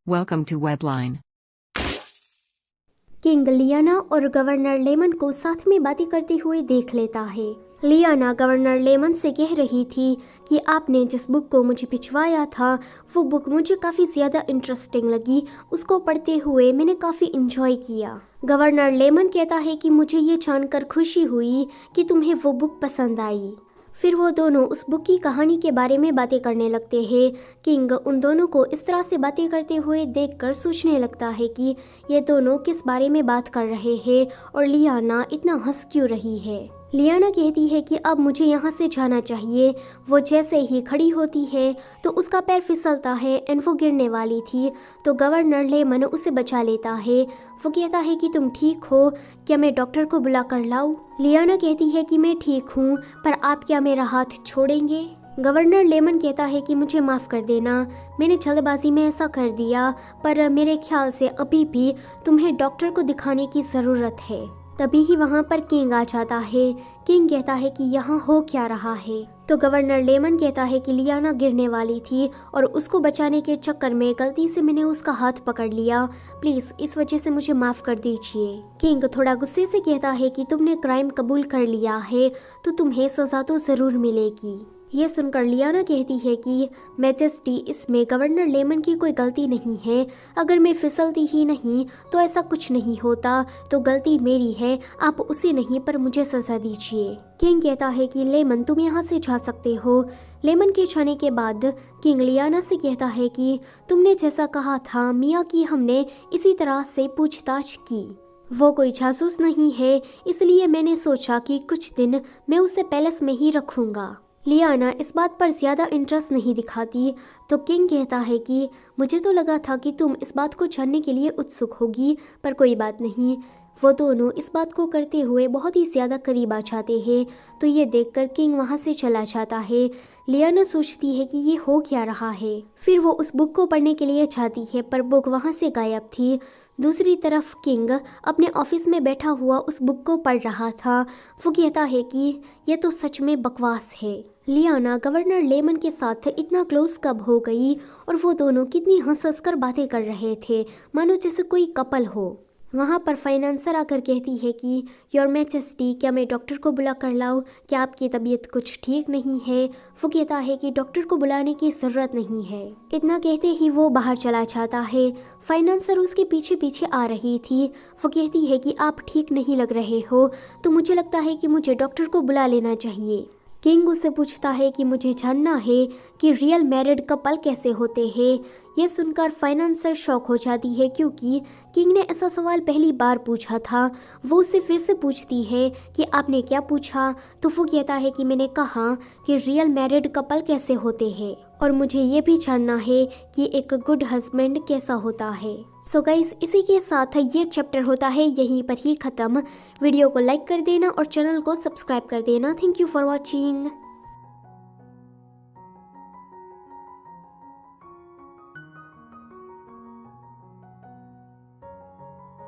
Welcome to Webline. King लियाना और governor lemon को साथ में बातें करते हुए देख लेता है। लियाना गवर्नर लेमन से कह रही थी कि आपने जिस बुक को मुझे भिजवाया था वो बुक मुझे काफ़ी ज़्यादा इंटरेस्टिंग लगी। उसको पढ़ते हुए मैंने काफ़ी इंजॉय किया। गवर्नर लेमन कहता है कि मुझे ये जानकर खुशी हुई कि तुम्हें वो बुक पसंद आई। फिर वो दोनों उस बुक की कहानी के बारे में बातें करने लगते हैं। किंग उन दोनों को इस तरह से बातें करते हुए देखकर सोचने लगता है कि ये दोनों किस बारे में बात कर रहे हैं और लियाना इतना हंस क्यों रही है। लियाना कहती है कि अब मुझे यहाँ से जाना चाहिए। वो जैसे ही खड़ी होती है तो उसका पैर फिसलता है एंड वो गिरने वाली थी, तो गवर्नर लेमन उसे बचा लेता है। वो कहता है कि तुम ठीक हो, क्या मैं डॉक्टर को बुला कर लाऊं? लियाना कहती है कि मैं ठीक हूँ, पर आप क्या मेरा हाथ छोड़ेंगे? गवर्नर लेमन कहता है कि मुझे माफ़ कर देना, मैंने जल्दबाजी में ऐसा कर दिया, पर मेरे ख्याल से अभी भी तुम्हें डॉक्टर को दिखाने की ज़रूरत है। तभी ही वहाँ पर किंग आ जाता है। किंग कहता है कि यहाँ हो क्या रहा है? तो गवर्नर लेमन कहता है कि लियाना गिरने वाली थी और उसको बचाने के चक्कर में गलती से मैंने उसका हाथ पकड़ लिया, प्लीज़ इस वजह से मुझे माफ़ कर दीजिए। किंग थोड़ा गुस्से से कहता है कि तुमने क्राइम कबूल कर लिया है तो तुम्हें सज़ा तो ज़रूर मिलेगी। ये सुनकर लियाना कहती है कि मैजेस्टी, इसमें गवर्नर लेमन की कोई गलती नहीं है। अगर मैं फिसलती ही नहीं तो ऐसा कुछ नहीं होता, तो गलती मेरी है, आप उसे नहीं पर मुझे सज़ा दीजिए। किंग कहता है कि लेमन तुम यहाँ से जा सकते हो। लेमन के जाने के बाद किंग लियाना से कहता है कि तुमने जैसा कहा था मिया की हमने इसी तरह से पूछताछ की। वो कोई जासूस नहीं है, इसलिए मैंने सोचा कि कुछ दिन मैं उसे पैलेस में ही रखूँगा। लियाना इस बात पर ज़्यादा इंटरेस्ट नहीं दिखाती, तो किंग कहता है कि मुझे तो लगा था कि तुम इस बात को जानने के लिए उत्सुक होगी, पर कोई बात नहीं। वो दोनों इस बात को करते हुए बहुत ही ज़्यादा करीब आ जाते हैं, तो ये देखकर किंग वहाँ से चला जाता है। लियाना सोचती है कि ये हो क्या रहा है। फिर वो उस बुक को पढ़ने के लिए जाती है, पर बुक वहाँ से गायब थी। दूसरी तरफ किंग अपने ऑफिस में बैठा हुआ उस बुक को पढ़ रहा था। वो कहता है कि यह तो सच में बकवास है। लियाना गवर्नर लेमन के साथ इतना क्लोज कब हो गई और वो दोनों कितनी हंस कर बातें कर रहे थे, मानो जैसे कोई कपल हो। वहाँ पर फाइनेंसर आकर कहती है कि योर मैजेस्टी, क्या मैं डॉक्टर को बुला कर लाऊं? क्या आपकी तबीयत कुछ ठीक नहीं है? वो कहता है कि डॉक्टर को बुलाने की ज़रूरत नहीं है। इतना कहते ही वो बाहर चला जाता है। फाइनेंसर उसके पीछे पीछे आ रही थी। वो कहती है कि आप ठीक नहीं लग रहे हो, तो मुझे लगता है कि मुझे डॉक्टर को बुला लेना चाहिए। किंग उससे पूछता है कि मुझे जानना है कि रियल मैरिड कपल कैसे होते हैं। ये सुनकर फाइनेंसर शॉक हो जाती है, क्योंकि किंग ने ऐसा सवाल पहली बार पूछा था। वो उससे फिर से पूछती है कि आपने क्या पूछा? तो वो कहता है कि मैंने कहा कि रियल मैरिड कपल कैसे होते हैं और मुझे ये भी जानना है कि एक गुड हस्बैंड कैसा होता है। सो गाइस, इसी के साथ ये चैप्टर होता है यहीं पर ही ख़त्म। वीडियो को लाइक कर देना और चैनल को सब्सक्राइब कर देना। Thank you for watching.